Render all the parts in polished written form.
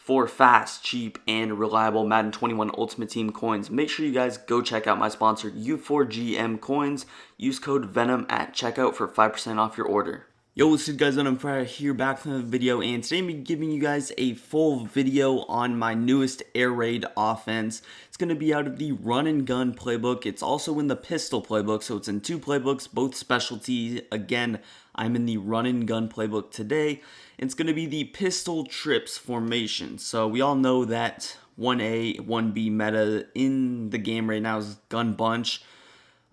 for fast, cheap, and reliable Madden 21 Ultimate Team coins, make sure you guys go check out my sponsor U4GM Coins. Use code VENOM at checkout for 5% off your order. Yo, what's up guys, I'm Friday here back from the video, and today I'm going to be giving you guys a full video on my newest air raid offense. It's going to be out of the run and gun playbook. It's also in the pistol playbook, so it's in two playbooks, both specialty. Again, I'm in the run and gun playbook today. It's going to be the pistol trips formation. So we all know that 1A, 1B meta in the game right now is gun bunch,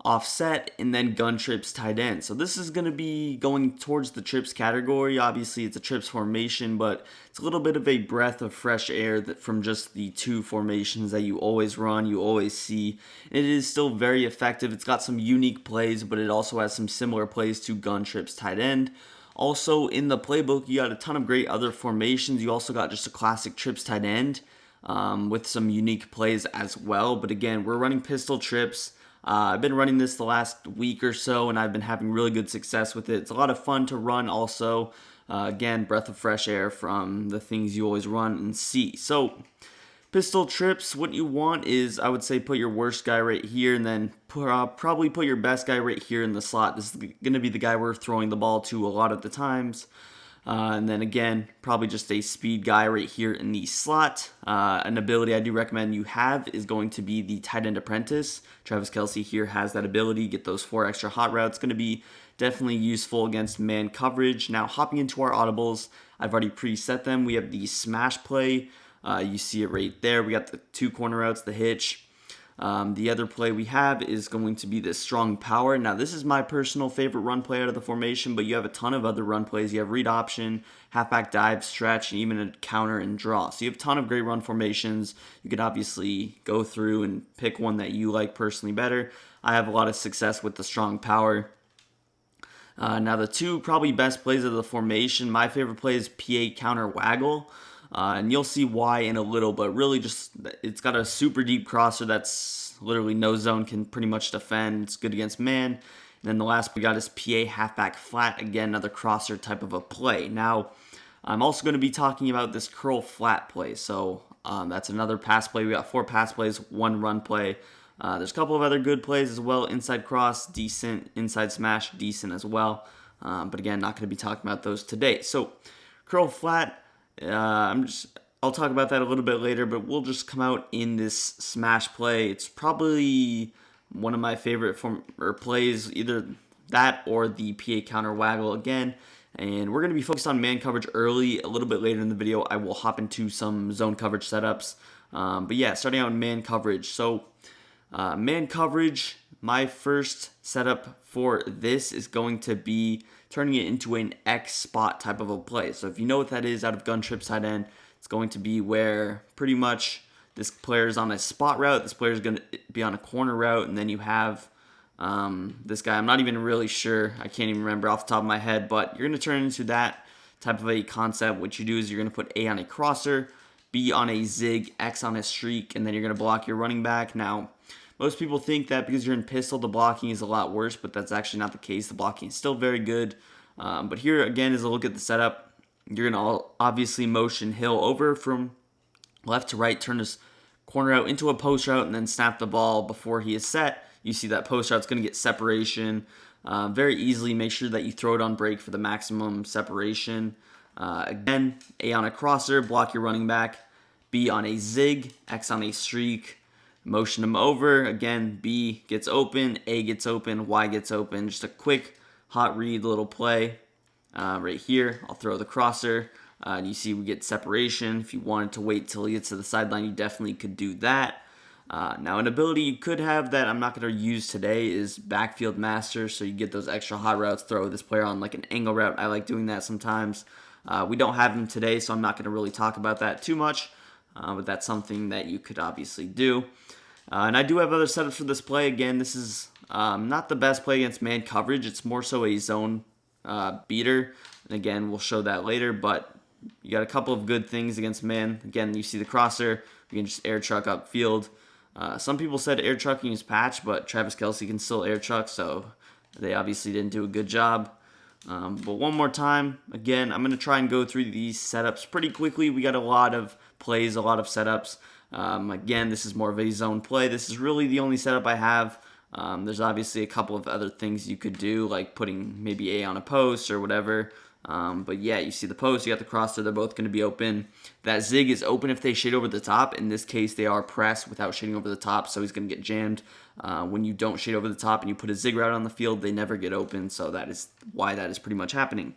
offset, and then gun trips tight end. So this is going to be going towards the trips category. Obviously it's a trips formation, but it's a little bit of a breath of fresh air from just the two formations that you always run, you always see. It is still very effective. It's got some unique plays, but it also has some similar plays to gun trips tight end. Also in the playbook, you got a ton of great other formations. You also got just a classic trips tight end with some unique plays as well. But again, we're running pistol trips. I've been running this the last week or so, and I've been having really good success with it. It's a lot of fun to run also. Again, breath of fresh air from the things you always run and see. So, pistol trips, what you want is, I would say, put your worst guy right here, and then probably put your best guy right here in the slot. This is going to be the guy we're throwing the ball to a lot of the times. And then again, probably just a speed guy right here in the slot. An ability I do recommend you have is going to be the tight end apprentice. Travis Kelce here has that ability. Get those 4 extra hot routes. Going to be definitely useful against man coverage. Now hopping into our audibles, I've already preset them. We have the smash play. You see it right there. We got the 2 corner routes, the hitch. The other play we have is going to be the strong power. Now this is my personal favorite run play out of the formation, but you have a ton of other run plays. You have read option, halfback dive, stretch, and even a counter and draw. So you have a ton of great run formations. You could obviously go through and pick one that you like personally better. I have a lot of success with the strong power. Now the two probably best plays of the formation, my favorite play is PA counter waggle. And you'll see why in a little, but really just, it's got a super deep crosser that's literally no zone can pretty much defend. It's good against man. And then the last we got is PA halfback flat. Again, another crosser type of a play. Now, I'm also going to be talking about this curl flat play. So that's another pass play. We got 4 pass plays, 1 run play. There's a couple of other good plays as well. Inside cross, decent. Inside smash, decent as well. But again, not going to be talking about those today. So curl flat. I'll talk about that a little bit later, but we'll just come out in this smash play. It's probably one of my favorite plays, either that or the PA counter waggle again. And we're going to be focused on man coverage early. A little bit later in the video, I will hop into some zone coverage setups. But yeah, starting out in man coverage. So man coverage, my first setup for this is going to be turning it into an X spot type of a play. So if you know what that is out of gun trips tight end, it's going to be where pretty much this player is on a spot route, this player is going to be on a corner route, and then you have this guy. I'm not even really sure. I can't even remember off the top of my head, but you're going to turn into that type of a concept. What you do is you're going to put A on a crosser, B on a zig, X on a streak, and then you're going to block your running back. Now, most people think that because you're in pistol, the blocking is a lot worse, but that's actually not the case. The blocking is still very good. But here, again, is a look at the setup. You're going to obviously motion Hill over from left to right, turn his corner out into a post route, and then snap the ball before he is set. You see that post route's going to get separation very easily. Make sure that you throw it on break for the maximum separation. Again, A on a crosser, block your running back. B on a zig, X on a streak. Motion him over. Again, B gets open, A gets open, Y gets open. Just a quick hot read little play right here. I'll throw the crosser. And you see we get separation. If you wanted to wait till he gets to the sideline, you definitely could do that. Now, an ability you could have that I'm not going to use today is backfield master. So you get those extra hot routes, throw this player on like an angle route. I like doing that sometimes. We don't have him today, so I'm not going to really talk about that too much. But that's something that you could obviously do. And I do have other setups for this play. Again, this is not the best play against man coverage. It's more so a zone beater. And again, we'll show that later. But you got a couple of good things against man. Again, you see the crosser. You can just air truck upfield. Some people said air trucking is patch, but Travis Kelce can still air truck. So they obviously didn't do a good job. But one more time, again, I'm going to try and go through these setups pretty quickly. We got a lot of plays, a lot of setups. Again, this is more of a zone play. This is really the only setup I have. There's obviously a couple of other things you could do, like putting maybe A on a post or whatever. But yeah, you see the post, you got the crosser, they're both going to be open. That zig is open if they shade over the top. In this case, they are pressed without shading over the top, so he's going to get jammed. When you don't shade over the top and you put a zig route on the field, they never get open, so that is why that is pretty much happening.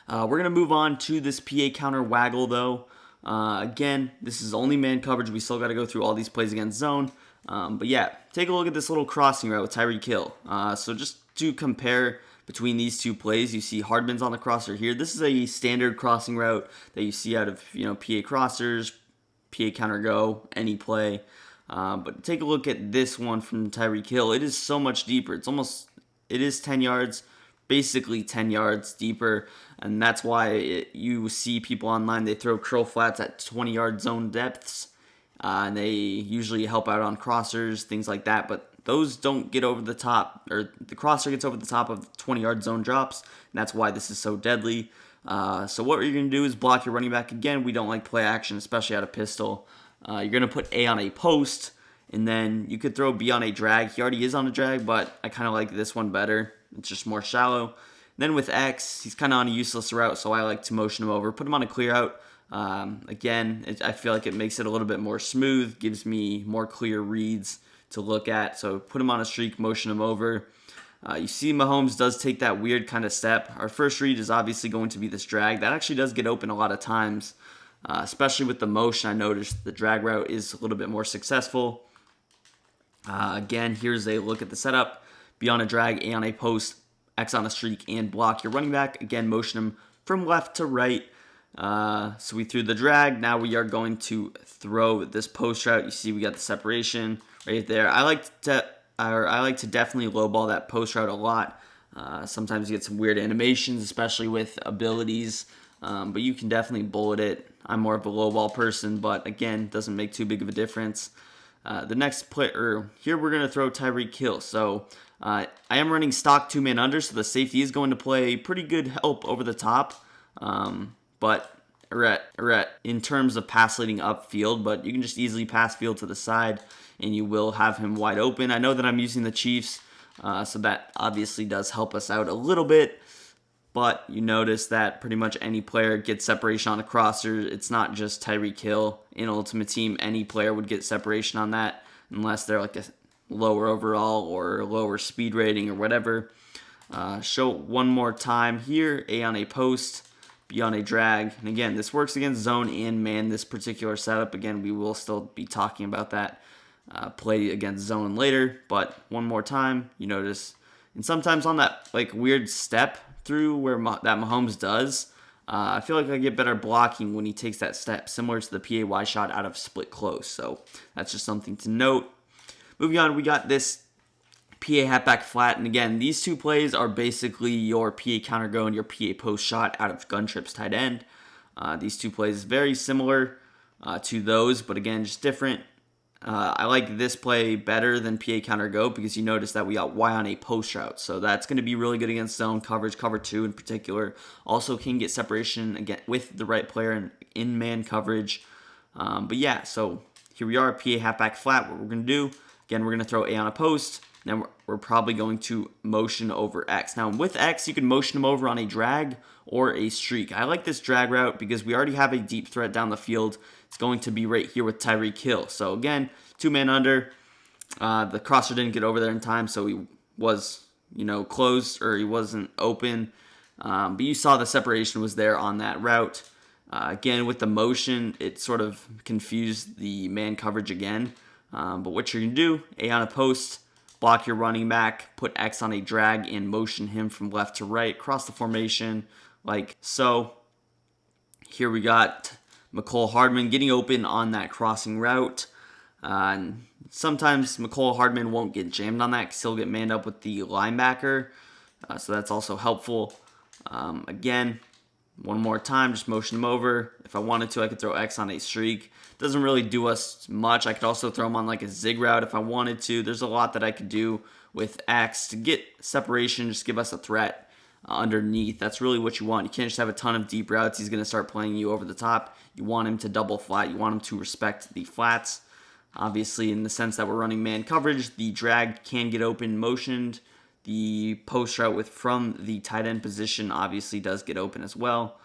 We're going to move on to this PA counter waggle, though. Again, this is only man coverage. We still got to go through all these plays against zone. But yeah, take a look at this little crossing route with Tyreek Hill. So just to compare between these two plays, you see Hardman's on the crosser here. This is a standard crossing route that you see out of PA crossers, PA counter go, any play. But take a look at this one from Tyreek Hill. It is so much deeper. It is 10 yards, basically 10 yards deeper, and that's why you see people online, they throw curl flats at 20-yard zone depths, and they usually help out on crossers, things like that, but those don't get over the top, or the crosser gets over the top of 20-yard zone drops, and that's why this is so deadly. So what you're going to do is block your running back. Again, we don't like play action, especially out of pistol. You're going to put A on a post, and then you could throw B on a drag. He already is on a drag, but I kind of like this one better. It's just more shallow. Then with X, he's kind of on a useless route, so I like to motion him over. Put him on a clear out. Again, I feel like it makes it a little bit more smooth, gives me more clear reads to look at. So put him on a streak, motion him over. You see Mahomes does take that weird kind of step. Our first read is obviously going to be this drag. That actually does get open a lot of times, especially with the motion. I noticed the drag route is a little bit more successful. Again, here's a look at the setup. B on a drag, A on a post, X on a streak, and block your running back. Again, motion him from left to right. So we threw the drag. Now we are going to throw this post route. You see we got the separation right there. I like to definitely lowball that post route a lot. Sometimes you get some weird animations, especially with abilities. But you can definitely bullet it. I'm more of a lowball person, but again, doesn't make too big of a difference. The next play, here we're going to throw Tyreek Hill. So I am running stock 2-man under, so the safety is going to play pretty good help over the top. But in terms of pass leading upfield, but you can just easily pass field to the side, and you will have him wide open. I know that I'm using the Chiefs, so that obviously does help us out a little bit. But you notice that pretty much any player gets separation on a crosser. It's not just Tyreek Hill. In Ultimate Team, any player would get separation on that unless they're like a lower overall or lower speed rating or whatever. Show one more time here. A on a post, B on a drag. And again, this works against zone and man, this particular setup. Again, we will still be talking about that play against zone later. But one more time, you notice. And sometimes on that like weird step through where that Mahomes does, I feel like I get better blocking when he takes that step, similar to the PAY shot out of split close. So that's just something to note. Moving on, we got this PA halfback flat. And again, these two plays are basically your PA counter go and your PA post shot out of gun trips tight end. These two plays very similar to those, but again, just different. I like this play better than PA counter go because you notice that we got Y on a post route. So that's going to be really good against zone coverage, cover 2 in particular. Also can get separation again with the right player in man coverage. But yeah, so here we are, PA halfback flat. What we're going to do, again, we're going to throw A on a post. Then we're probably going to motion over X. Now with X, you can motion him over on a drag or a streak. I like this drag route because we already have a deep threat down the field. It's going to be right here with Tyreek Hill. So again, 2-man under. The crosser didn't get over there in time, so he was, closed or he wasn't open. But you saw the separation was there on that route. Again, with the motion, it sort of confused the man coverage again. But what you're going to do, A on a post, block your running back, put X on a drag, and motion him from left to right, cross the formation like so. Here we got McCole Hardman getting open on that crossing route. And sometimes McCole Hardman won't get jammed on that because he'll get manned up with the linebacker. So that's also helpful. Again, one more time, just motion him over. If I wanted to, I could throw X on a streak. Doesn't really do us much. I could also throw him on like a zig route if I wanted to. There's a lot that I could do with X to get separation, just give us a threat. underneath. That's really what you want. You can't just have a ton of deep routes. He's going to start playing you over the top. You want him to double flat. You want him to respect the flats. Obviously, in the sense that we're running man coverage, the drag can get open motioned. The post route from the tight end position obviously does get open as well.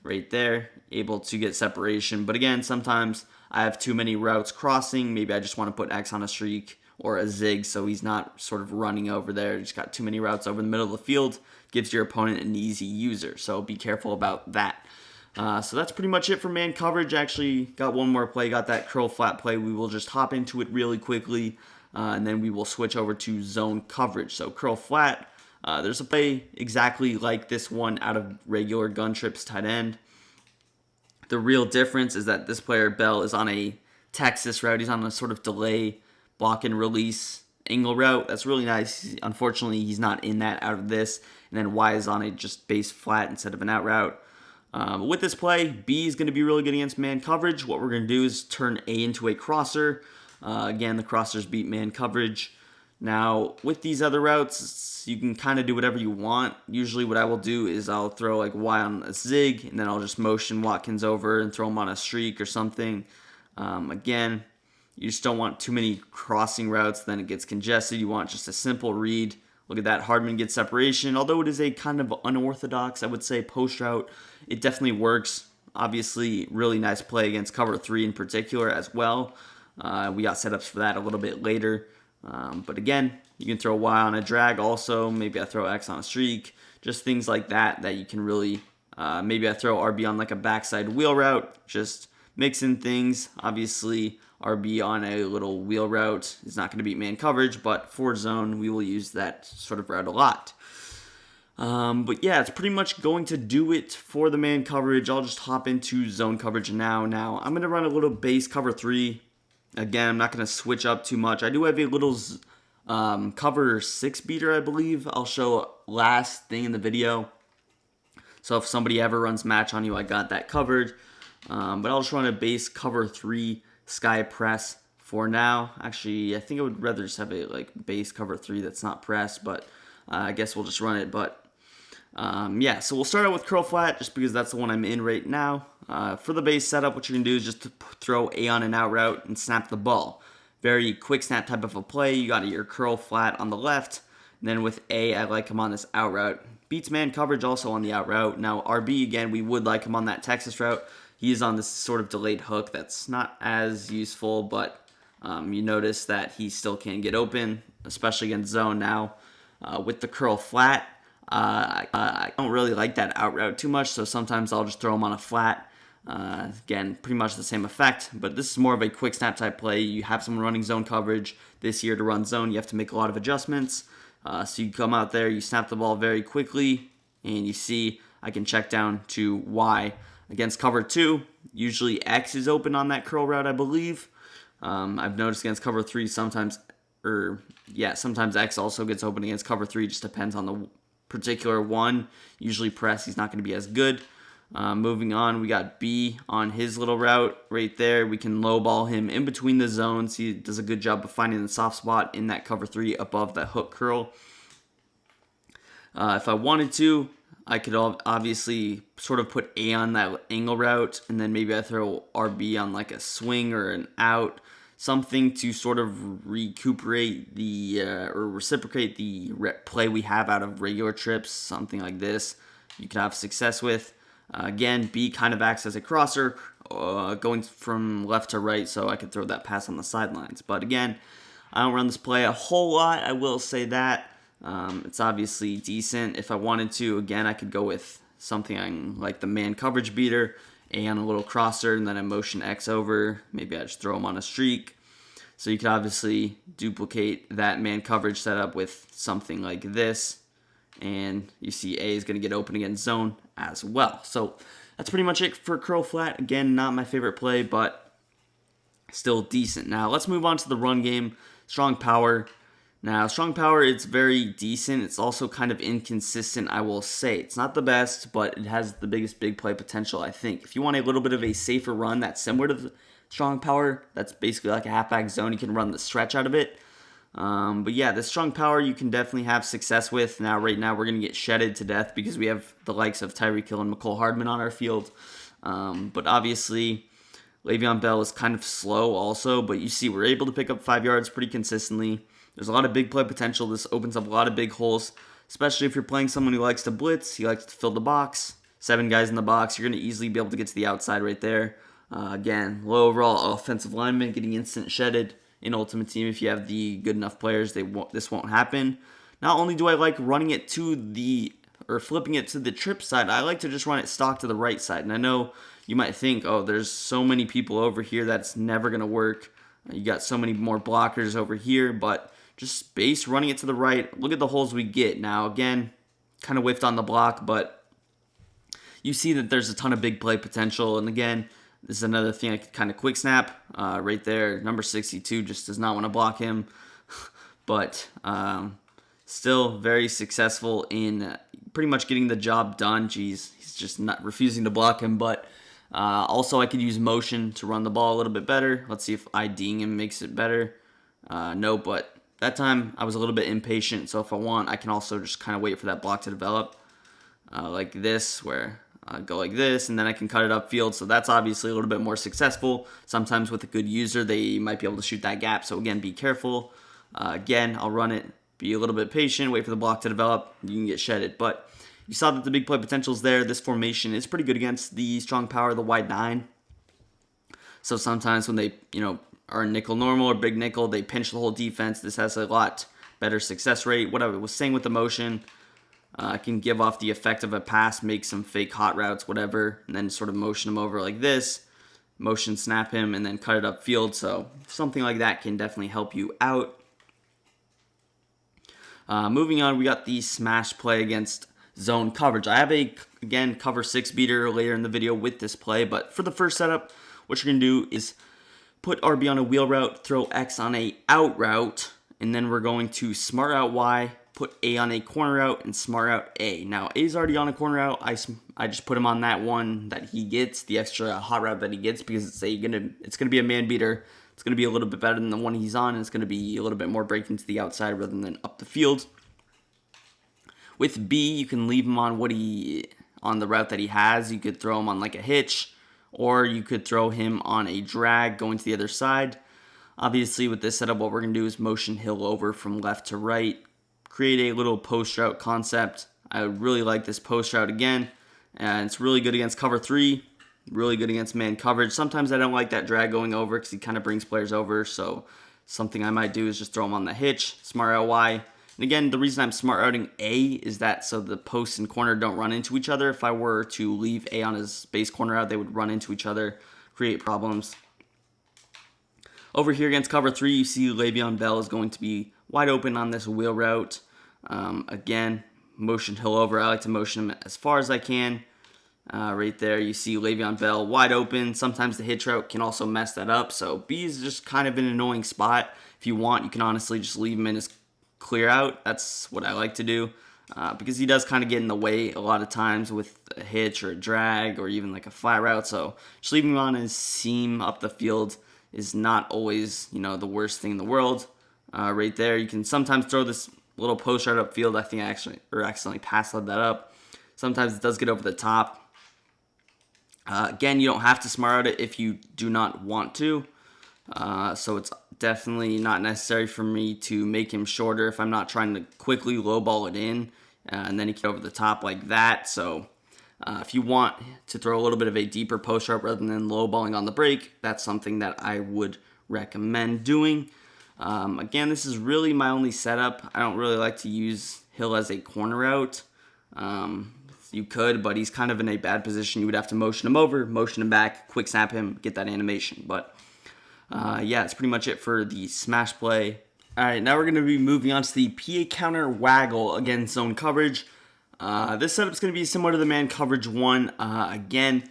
Right there, able to get separation. But again, sometimes I have too many routes crossing. Maybe I just want to put X on a streak or a zig so he's not sort of running over there. Just got too many routes over the middle of the field. Gives your opponent an easy user. So be careful about that. So that's pretty much it for man coverage. Actually, got one more play. Got that curl flat play. We will just hop into it really quickly. And then we will switch over to zone coverage. So curl flat. There's a play exactly like this one out of regular gun trips tight end. The real difference is that this player, Bell, is on a Texas route. He's on a sort of delay, block and release angle route. That's really nice. Unfortunately, he's not in that out of this. And then Y is on a just base flat instead of an out route. With this play, B is going to be really good against man coverage. What we're going to do is turn A into a crosser. Again, the crossers beat man coverage. Now, with these other routes, you can kind of do whatever you want. Usually what I will do is I'll throw like Y on a zig, and then I'll just motion Watkins over and throw him on a streak or something. Again, you just don't want too many crossing routes, then it gets congested. You want just a simple read. Look at that, Hardman gets separation. Although it is a kind of unorthodox, I would say, post route, it definitely works. Obviously, really nice play against cover 3 in particular as well. We got setups for that a little bit later. But again, you can throw Y on a drag also. Maybe I throw X on a streak. Just things like that you can really... maybe I throw RB on like a backside wheel route. Just mixing things. Obviously, RB on a little wheel route is not going to beat man coverage, but for zone, we will use that sort of route a lot. But yeah, it's pretty much going to do it for the man coverage. I'll just hop into zone coverage now. Now, I'm going to run a little base cover 3. Again, I'm not going to switch up too much. I do have a little cover 6 beater, I believe. I'll show last thing in the video. So if somebody ever runs match on you, I got that covered. But I'll just run a base cover 3 sky press for now. Actually, I think I would rather just have a like base cover 3 that's not press, but I guess we'll just run it. But yeah, so we'll start out with curl flat just because that's the one I'm in right now. For the base setup, what you can do is just throw A on an out route and snap the ball. Very quick snap type of a play. You got your curl flat on the left. And then with A, I like him on this out route. Beats man coverage also on the out route. Now RB, again, we would like him on that Texas route. He is on this sort of delayed hook that's not as useful, but you notice that he still can get open, especially against zone now. With the curl flat, I don't really like that out route too much, so sometimes I'll just throw him on a flat. Again, pretty much the same effect, but this is more of a quick snap type play. You have someone running zone coverage this year to run zone. You have to make a lot of adjustments. So you come out there, you snap the ball very quickly, and you see I can check down to Y. Against cover 2, usually X is open on that curl route, I believe. I've noticed against cover 3 sometimes X also gets open against cover 3. Just depends on the particular one. Usually press, he's not going to be as good. Moving on, we got B on his little route right there. We can low ball him in between the zones. He does a good job of finding the soft spot in that cover 3 above that hook curl. If I wanted to, I could obviously sort of put A on that angle route, and then maybe I throw RB on like a swing or an out, something to sort of recuperate the or reciprocate the play we have out of regular trips, something like this you could have success with. Again, B kind of acts as a crosser, going from left to right, so I could throw that pass on the sidelines. But again, I don't run this play a whole lot, I will say that. It's obviously decent. If I wanted to, again, I could go with something like the man coverage beater, A on a little crosser, and then I motion X over. Maybe I just throw him on a streak. So you could obviously duplicate that man coverage setup with something like this. And you see A is going to get open against zone as well. So that's pretty much it for curl flat. Again, not my favorite play, but still decent. Now let's move on to the run game. Strong power. Now, strong power, it's very decent. It's also kind of inconsistent, I will say. It's not the best, but it has the biggest big play potential, I think. If you want a little bit of a safer run that's similar to the strong power, that's basically like a halfback zone. You can run the stretch out of it. But yeah, the strong power you can definitely have success with. Now, right now, we're going to get shedded to death because we have the likes of Tyreek Hill and McCole Hardman on our field. But obviously, Le'Veon Bell is kind of slow also, but you see we're able to pick up 5 yards pretty consistently. There's a lot of big play potential. This opens up a lot of big holes, especially if you're playing someone who likes to blitz. He likes to fill the box. 7 guys in the box. You're going to easily be able to get to the outside right there. Again, low overall offensive lineman getting instant shedded in Ultimate Team. If you have the good enough players, this won't happen. Not only do I like running it or flipping it to the trip side, I like to just run it stock to the right side. And I know you might think, oh, there's so many people over here that's never going to work. You got so many more blockers over here, but just base running it to the right. Look at the holes we get. Now, again, kind of whiffed on the block, but you see that there's a ton of big play potential. And again, this is another thing I could kind of quick snap right there. Number 62 just does not want to block him. But still very successful in pretty much getting the job done. Jeez, he's just not refusing to block him. But also I could use motion to run the ball a little bit better. Let's see if IDing him makes it better. No, but that time I was a little bit impatient. So if I want, I can also just kind of wait for that block to develop like this, where go like this, and then I can cut it upfield. So that's obviously a little bit more successful. Sometimes with a good user, they might be able to shoot that gap. So again, be careful. Again, I'll run it, be a little bit patient, wait for the block to develop. You can get shedded. But you saw that the big play potential is there. This formation is pretty good against the strong power, the wide 9. So sometimes when they, are nickel normal or big nickel, they pinch the whole defense. This has a lot better success rate. What I was saying with the motion, I can give off the effect of a pass, make some fake hot routes, whatever, and then sort of motion him over like this, motion snap him, and then cut it upfield. So something like that can definitely help you out. Moving on, we got the smash play against zone coverage. I have again, cover 6 beater later in the video with this play, but for the first setup, what you're going to do is put RB on a wheel route, throw X on a out route, and then we're going to smart out Y, put A on a corner out, and smart out A. Now, A's already on a corner out. I just put him on that one that he gets, the extra hot route that he gets, because it's gonna be a man beater. It's gonna be a little bit better than the one he's on, and it's gonna be a little bit more breaking to the outside rather than up the field. With B, you can leave him on on the route that he has. You could throw him on like a hitch, or you could throw him on a drag going to the other side. Obviously, with this setup, what we're gonna do is motion Hill over from left to right, create a little post route concept. I really like this post route again, and it's really good against cover 3, really good against man coverage. Sometimes I don't like that drag going over because he kind of brings players over, so something I might do is just throw him on the hitch, smart out Y. And again, the reason I'm smart routing A is that so the post and corner don't run into each other. If I were to leave A on his base corner out, they would run into each other, create problems. Over here against cover 3, you see Le'Veon Bell is going to be wide open on this wheel route. Again, motion Hill over. I like to motion him as far as I can. Right there, you see Le'Veon Bell wide open. Sometimes the hitch route can also mess that up. So B is just kind of an annoying spot. If you want, you can honestly just leave him in his clear out. That's what I like to do. Because he does kind of get in the way a lot of times with a hitch or a drag or even like a flat route. So just leaving him on his seam up the field is not always, the worst thing in the world. Right there, you can sometimes throw this little post right upfield. I think I accidentally pass-led that up. Sometimes it does get over the top. Again, you don't have to smart out it if you do not want to. So it's definitely not necessary for me to make him shorter if I'm not trying to quickly lowball it in. And then he can over the top like that. So if you want to throw a little bit of a deeper post route rather than lowballing on the break, that's something that I would recommend doing. Again, this is really my only setup. I don't really like to use Hill as a corner route. You could, but he's kind of in a bad position. You would have to motion him over, motion him back, quick snap him, get that animation. But yeah, that's pretty much it for the smash play. All right, now we're going to be moving on to the PA counter waggle against zone coverage. This setup is going to be similar to the man coverage one. Again,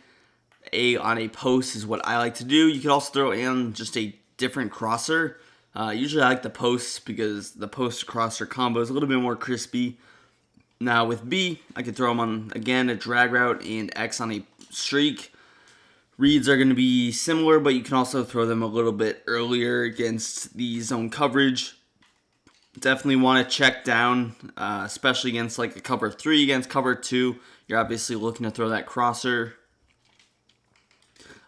A on a post is what I like to do. You could also throw in just a different crosser. Usually I like the posts because the post crosser combo is a little bit more crispy. Now with B, I could throw him on, again, a drag route and X on a streak. Reads are going to be similar, but you can also throw them a little bit earlier against the zone coverage. Definitely want to check down, especially against like a cover 3, against cover 2. You're obviously looking to throw that crosser.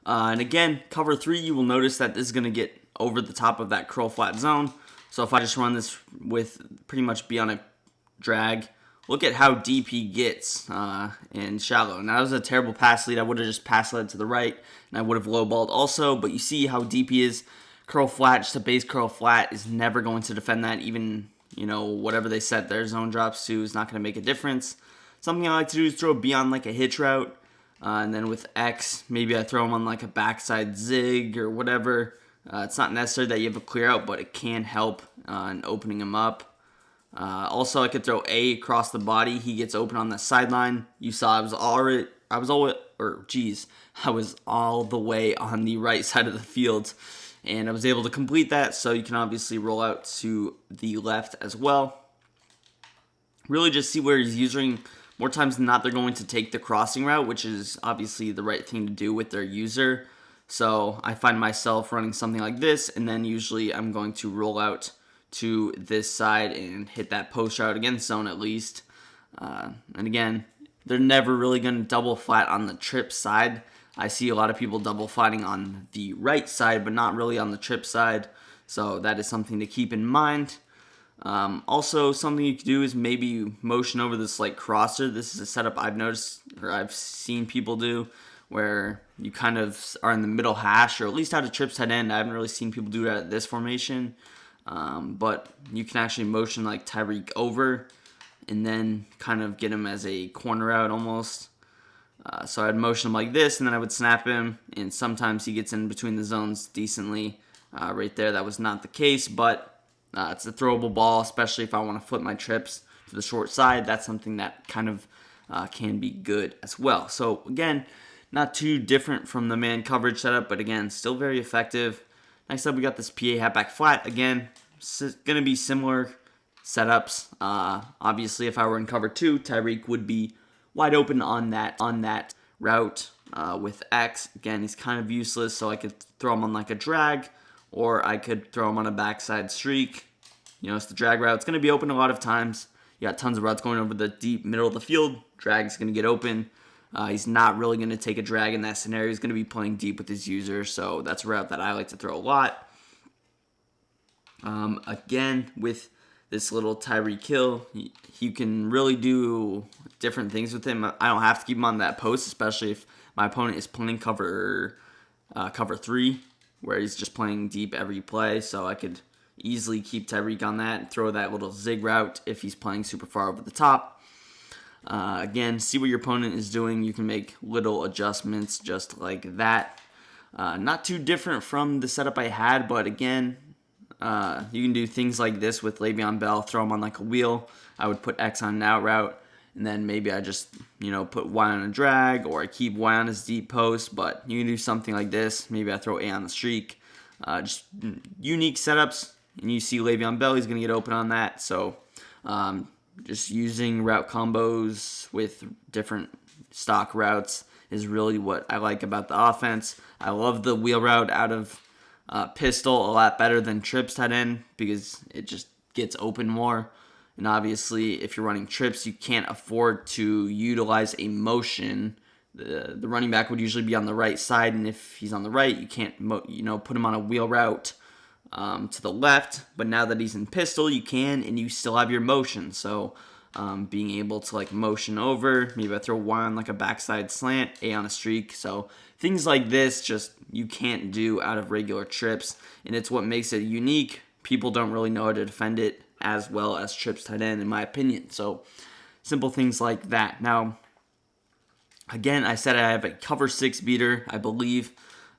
And again, cover 3, you will notice that this is going to get over the top of that curl flat zone. So if I just run this with pretty much be on a drag, look at how deep he gets in shallow. Now, that was a terrible pass lead. I would have just pass led to the right, and I would have lowballed also. But you see how deep he is. Curl flat, just a base curl flat, is never going to defend that. Even, whatever they set their zone drops to is not going to make a difference. Something I like to do is throw B on like a hitch route. And then with X, maybe I throw him on like a backside zig or whatever. It's not necessary that you have a clear out, but it can help in opening him up. Also, I could throw A across the body. He gets open on the sideline. You saw I was all the way on the right side of the field, and I was able to complete that. So you can obviously roll out to the left as well. Really, just see where he's using. More times than not, they're going to take the crossing route, which is obviously the right thing to do with their user. So I find myself running something like this, and then usually I'm going to roll out to this side and hit that post route against zone at least. And again, they're never really going to double flat on the trip side. I see a lot of people double flatting on the right side, but not really on the trip side. So that is something to keep in mind. Also, something you could do is maybe motion over this like crosser. This is a setup I've noticed, or I've seen people do, where you kind of are in the middle hash, or at least out of trips tight end. I haven't really seen people do that at this formation, but you can actually motion like Tyreek over, and then kind of get him as a corner out almost. So I'd motion him like this, and then I would snap him, and sometimes he gets in between the zones decently. Right there, that was not the case, but it's a throwable ball, especially if I want to flip my trips to the short side. That's something that kind of can be good as well. So again, not too different from the man coverage setup, but again, still very effective. Next up, we got this PA halfback flat. Again, going to be similar setups. Obviously, if I were in cover 2, Tyreek would be wide open on that route with X. Again, he's kind of useless, so I could throw him on like a drag, or I could throw him on a backside streak. It's the drag route. It's going to be open a lot of times. You got tons of routes going over the deep middle of the field. Drag's going to get open. He's not really going to take a drag in that scenario. He's going to be playing deep with his user, so that's a route that I like to throw a lot. Again, with this little Tyreek Hill, you can really do different things with him. I don't have to keep him on that post, especially if my opponent is playing cover 3, where he's just playing deep every play. So I could easily keep Tyreek on that and throw that little zig route if he's playing super far over the top. Again, see what your opponent is doing. You can make little adjustments just like that. Not too different from the setup I had, but again, you can do things like this with Le'Veon Bell. Throw him on like a wheel. I would put X on an out route, and then maybe I just, put Y on a drag, or I keep Y on his deep post, but you can do something like this. Maybe I throw A on the streak. Just unique setups, and you see Le'Veon Bell, he's going to get open on that. So just using route combos with different stock routes is really what I like about the offense. I love the wheel route out of pistol a lot better than trips tight end, because it just gets open more. And obviously, if you're running trips, you can't afford to utilize a motion. The running back would usually be on the right side, and if he's on the right, you can't put him on a wheel route to the left. But now that he's in pistol, you can, and you still have your motion. So being able to like motion over, maybe I throw Y on like a backside slant, A on a streak. So things like this, just you can't do out of regular trips, and it's what makes it unique. People don't really know how to defend it as well as trips tight end, in my opinion. So simple things like that. Now, again, I said I have a cover 6 beater, I believe.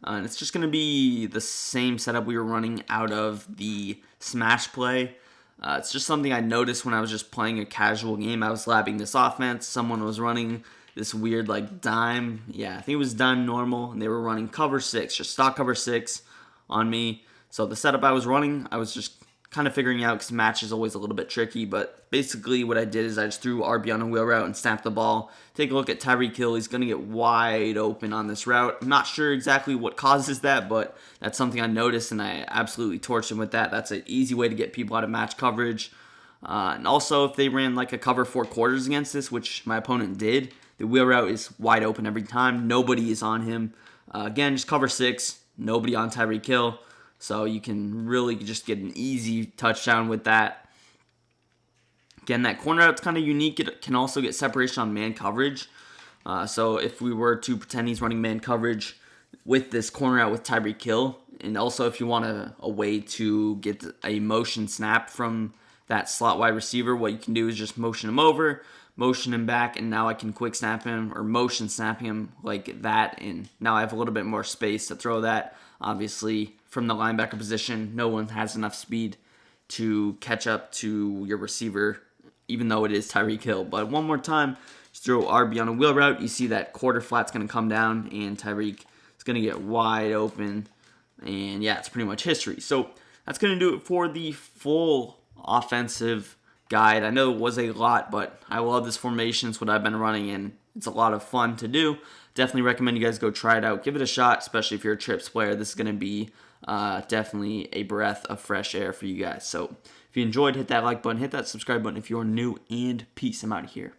And it's just going to be the same setup we were running out of the smash play. It's just something I noticed when I was just playing a casual game. I was labbing this offense. Someone was running this weird like dime. Yeah, I think it was dime normal. And they were running cover 6, just stock cover 6 on me. So the setup I was running, I was just kind of figuring out because match is always a little bit tricky. But basically what I did is I just threw RB on a wheel route and snapped the ball. Take a look at Tyreek Hill. He's going to get wide open on this route. I'm not sure exactly what causes that, but that's something I noticed, and I absolutely torched him with that. That's an easy way to get people out of match coverage. And also, if they ran like a cover 4 quarters against this, which my opponent did, the wheel route is wide open every time. Nobody is on him. Again, just cover 6. Nobody on Tyreek Hill. So you can really just get an easy touchdown with that. Again, that corner out's kind of unique. It can also get separation on man coverage. So if we were to pretend he's running man coverage with this corner out with Tyreek Hill, and also if you want a way to get a motion snap from that slot wide receiver, what you can do is just motion him over, motion him back, and now I can quick snap him or motion snap him like that, and now I have a little bit more space to throw that. Obviously, from the linebacker position, no one has enough speed to catch up to your receiver, even though it is Tyreek Hill. But one more time, just throw RB on a wheel route. You see that quarter flat's going to come down, and Tyreek is going to get wide open. And yeah, it's pretty much history. So that's going to do it for the full offensive guide. I know it was a lot, but I love this formation. It's what I've been running, and it's a lot of fun to do. Definitely recommend you guys go try it out. Give it a shot, especially if you're a trips player. This is going to be definitely a breath of fresh air for you guys. So if you enjoyed, hit that like button, hit that subscribe button if you're new, and peace. I'm out of here.